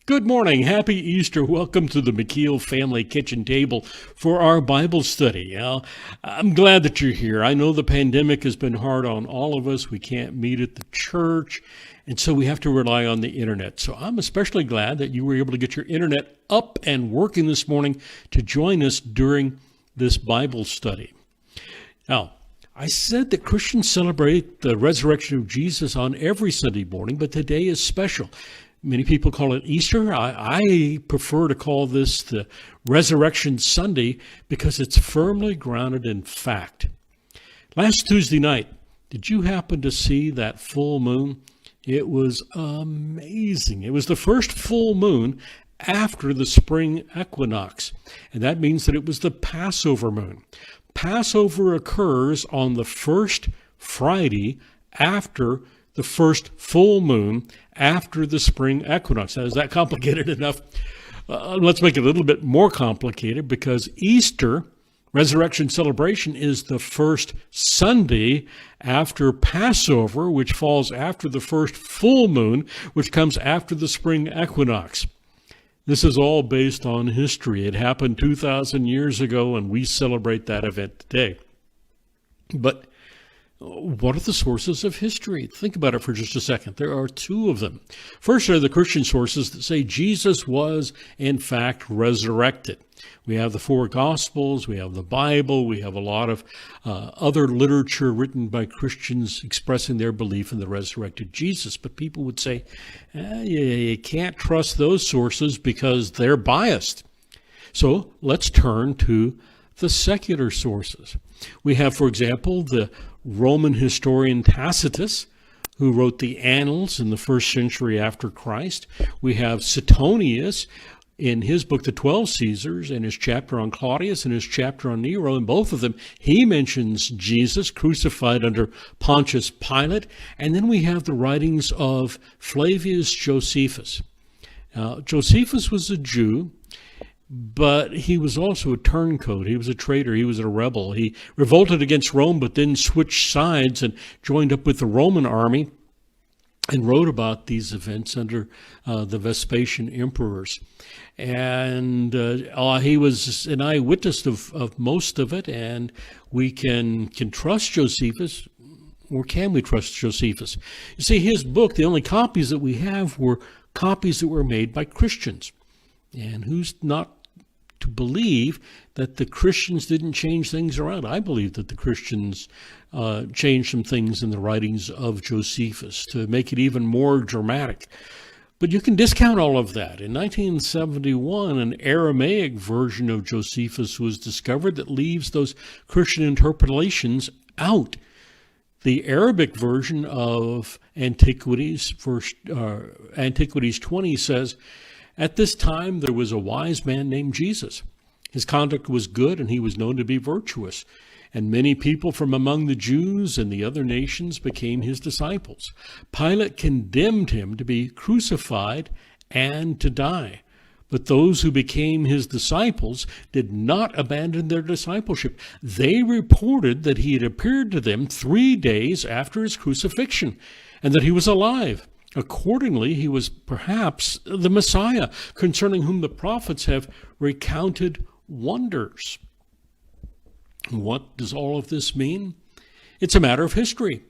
Good morning. Happy Easter. Welcome to the McKeel Family Kitchen Table for our Bible study. I'm glad that you're here. I know the pandemic has been hard on all of us. We can't meet at the church, and so we have to rely on the internet. So I'm especially glad that you were able to get your internet up and working this morning to join us during this Bible study. Now, I said that Christians celebrate the resurrection of Jesus on every Sunday morning, but today is special. Many people call it Easter. I prefer to call this the Resurrection Sunday because it's firmly grounded in fact. Last Tuesday night, did you happen to see that full moon? It was amazing. It was the first full moon after the spring equinox, and that means that it was the Passover moon. Passover occurs on the first Friday after the first full moon after the spring equinox. Now, is that complicated enough? Let's make it a little bit more complicated because Easter, resurrection celebration, is the first Sunday after Passover, which falls after the first full moon, which comes after the spring equinox. This is all based on history. It happened 2,000 years ago, and we celebrate that event today. But what are the sources of history? Think about it for just a second. There are two of them. First are the Christian sources that say Jesus was, in fact, resurrected. We have the four Gospels, we have the Bible, we have a lot of other literature written by Christians expressing their belief in the resurrected Jesus. But people would say, you can't trust those sources because they're biased. So let's turn to the secular sources. We have, for example, the Roman historian Tacitus, who wrote the Annals in the first century after Christ. We have Suetonius in his book, The 12 Caesars, and his chapter on Claudius and his chapter on Nero. In both of them, he mentions Jesus crucified under Pontius Pilate. And then we have the writings of Flavius Josephus. Now, Josephus was a Jew, but he was also a turncoat. He was a traitor. He was a rebel. He revolted against Rome, but then switched sides and joined up with the Roman army and wrote about these events under the Vespasian emperors. And he was an eyewitness of most of it, and we can trust Josephus, or can we trust Josephus? You see, his book, the only copies that we have were copies that were made by Christians. And who's not to believe that the Christians didn't change things around? I believe that the Christians changed some things in the writings of Josephus to make it even more dramatic. But you can discount all of that. In 1971, an Aramaic version of Josephus was discovered that leaves those Christian interpolations out. The Arabic version of Antiquities 20 says, "At this time there was a wise man named Jesus. His conduct was good, and he was known to be virtuous. And many people from among the Jews and the other nations became his disciples. Pilate condemned him to be crucified and to die. But those who became his disciples did not abandon their discipleship. They reported that he had appeared to them 3 days after his crucifixion, and that he was alive. Accordingly, he was perhaps the Messiah, concerning whom the prophets have recounted wonders." What does all of this mean? It's a matter of history.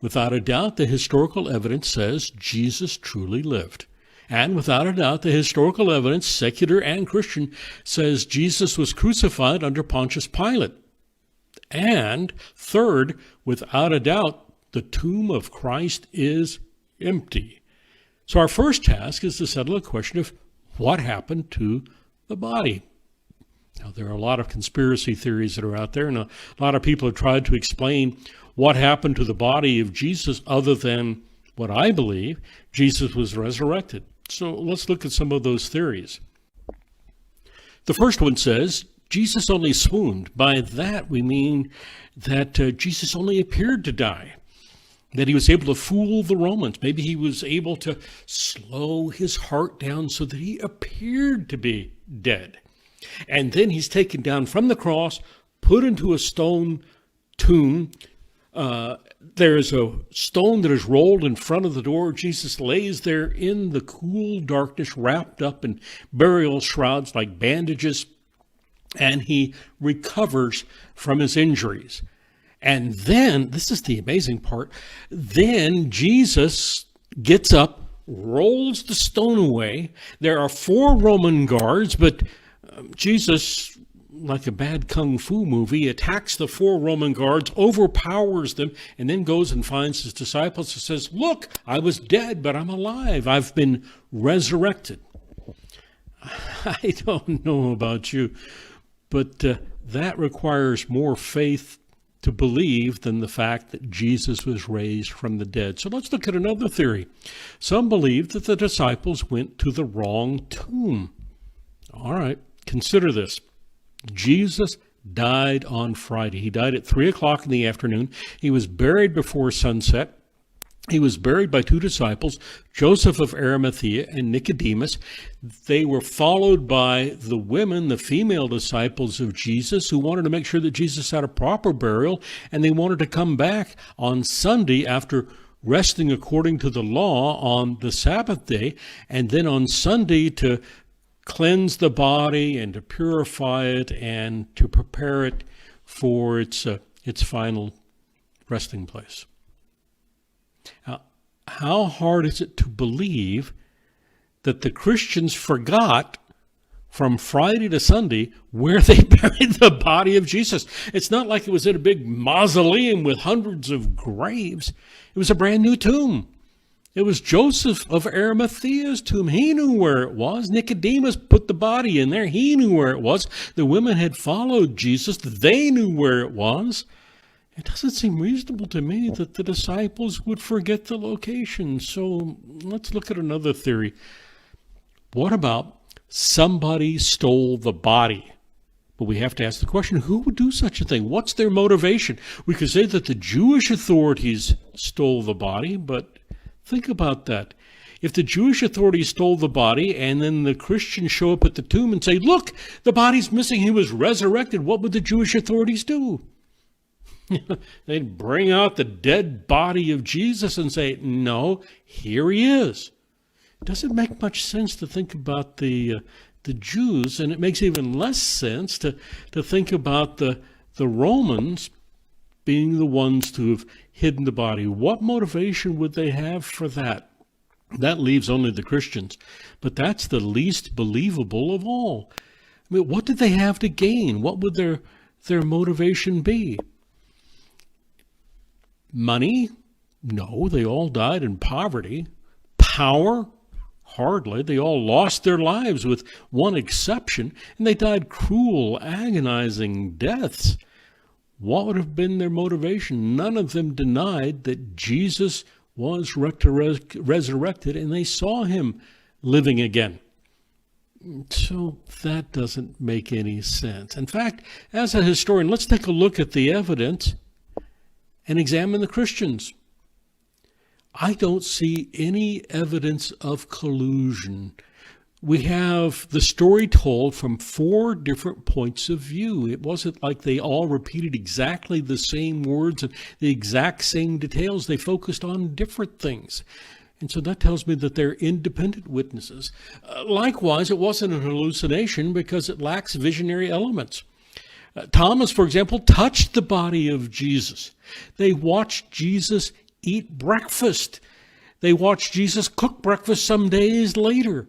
Without a doubt, the historical evidence says Jesus truly lived. And without a doubt, the historical evidence, secular and Christian, says Jesus was crucified under Pontius Pilate. And third, without a doubt, the tomb of Christ is empty. So our first task is to settle the question of what happened to the body. Now, there are a lot of conspiracy theories that are out there, and a lot of people have tried to explain what happened to the body of Jesus other than what I believe: Jesus was resurrected. So let's look at some of those theories. The first one says Jesus only swooned. By that we mean that Jesus only appeared to die, that he was able to fool the Romans. Maybe he was able to slow his heart down so that he appeared to be dead. And then he's taken down from the cross, put into a stone tomb There's a stone that is rolled in front of the door. Jesus lays there in the cool darkness, wrapped up in burial shrouds like bandages, and he recovers from his injuries. And then, this is the amazing part, then Jesus gets up, rolls the stone away. There are 4 Roman guards, but Jesus, like a bad kung fu movie, attacks the 4 Roman guards, overpowers them, and then goes and finds his disciples and says, "Look, I was dead, but I'm alive. I've been resurrected." I don't know about you, but that requires more faith to believe than the fact that Jesus was raised from the dead. So let's look at another theory. Some believe that the disciples went to the wrong tomb. All right, consider this. Jesus died on Friday. He died at 3 o'clock in the afternoon. He was buried before sunset. He was buried by 2 disciples, Joseph of Arimathea and Nicodemus. They were followed by the women, the female disciples of Jesus, who wanted to make sure that Jesus had a proper burial, and they wanted to come back on Sunday after resting according to the law on the Sabbath day, and then on Sunday to cleanse the body and to purify it and to prepare it for its final resting place. Now, how hard is it to believe that the Christians forgot from Friday to Sunday where they buried the body of Jesus? It's not like it was in a big mausoleum with hundreds of graves. It was a brand new tomb. It was Joseph of Arimathea's tomb. He knew where it was. Nicodemus put the body in there. He knew where it was. The women had followed Jesus. They knew where it was. It doesn't seem reasonable to me that the disciples would forget the location. So let's look at another theory. What about somebody stole the body? But we have to ask the question, who would do such a thing? What's their motivation? We could say that the Jewish authorities stole the body, but think about that. If the Jewish authorities stole the body and then the Christians show up at the tomb and say, "Look, the body's missing, he was resurrected," what would the Jewish authorities do? They'd bring out the dead body of Jesus and say, "No, here he is." It doesn't make much sense to think about the Jews, and it makes even less sense to think about the Romans being the ones to have hidden the body. What motivation would they have for that? That leaves only the Christians. But that's the least believable of all. I mean, what did they have to gain? What would their motivation be? Money? No, they all died in poverty. Power? Hardly. They all lost their lives with one exception, and they died cruel, agonizing deaths. What would have been their motivation? None of them denied that Jesus was resurrected, and they saw him living again. So that doesn't make any sense. In fact, as a historian, let's take a look at the evidence and examine the Christians. I don't see any evidence of collusion. We have the story told from 4 different points of view. It wasn't like they all repeated exactly the same words and the exact same details. They focused on different things. And so that tells me that they're independent witnesses. Likewise, it wasn't an hallucination because it lacks visionary elements. Thomas, for example, touched the body of Jesus. They watched Jesus eat breakfast. They watched Jesus cook breakfast some days later.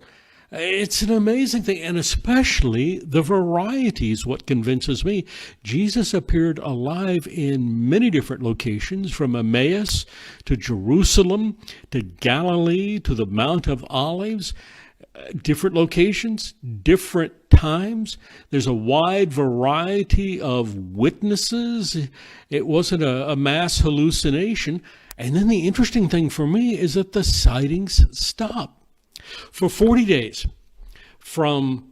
It's an amazing thing, and especially the variety is what convinces me. Jesus appeared alive in many different locations, from Emmaus to Jerusalem to Galilee to the Mount of Olives. Different locations, different times. There's a wide variety of witnesses. It wasn't a mass hallucination. And then the interesting thing for me is that the sightings stop. For 40 days, from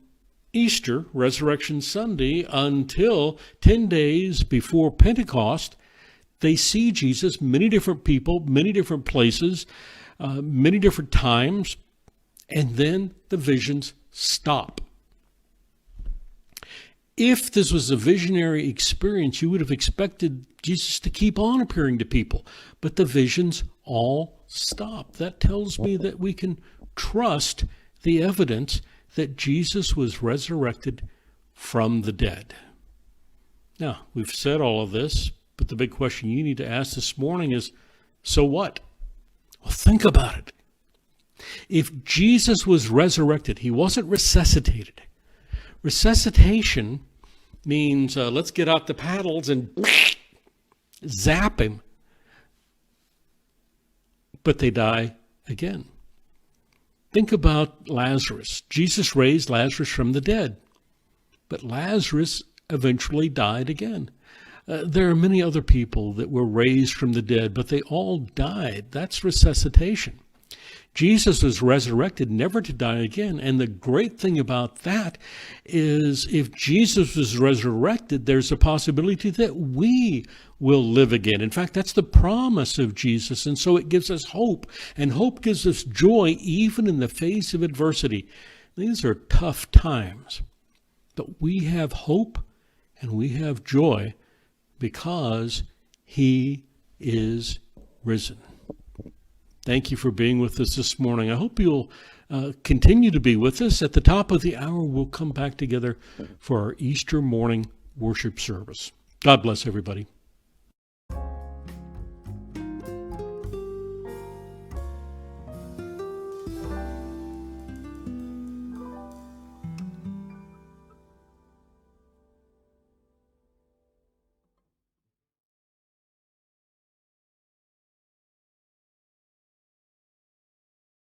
Easter, Resurrection Sunday, until 10 days before Pentecost, they see Jesus, many different people, many different places, many different times, and then the visions stop. If this was a visionary experience, you would have expected Jesus to keep on appearing to people. But the visions all stopped. That tells me that we can trust the evidence that Jesus was resurrected from the dead. Now, we've said all of this, but the big question you need to ask this morning is, so what? Well, think about it. If Jesus was resurrected, he wasn't resuscitated. Resuscitation means let's get out the paddles and zap him. But they die again. Think about Lazarus. Jesus raised Lazarus from the dead, but Lazarus eventually died again. There are many other people that were raised from the dead, but they all died. That's resuscitation. Jesus was resurrected never to die again. And the great thing about that is if Jesus was resurrected, there's a possibility that we will live again. In fact, that's the promise of Jesus. And so it gives us hope, and hope gives us joy even in the face of adversity. These are tough times, but we have hope and we have joy because he is risen. Thank you for being with us this morning. I hope you'll continue to be with us. At the top of the hour, we'll come back together for our Easter morning worship service. God bless everybody.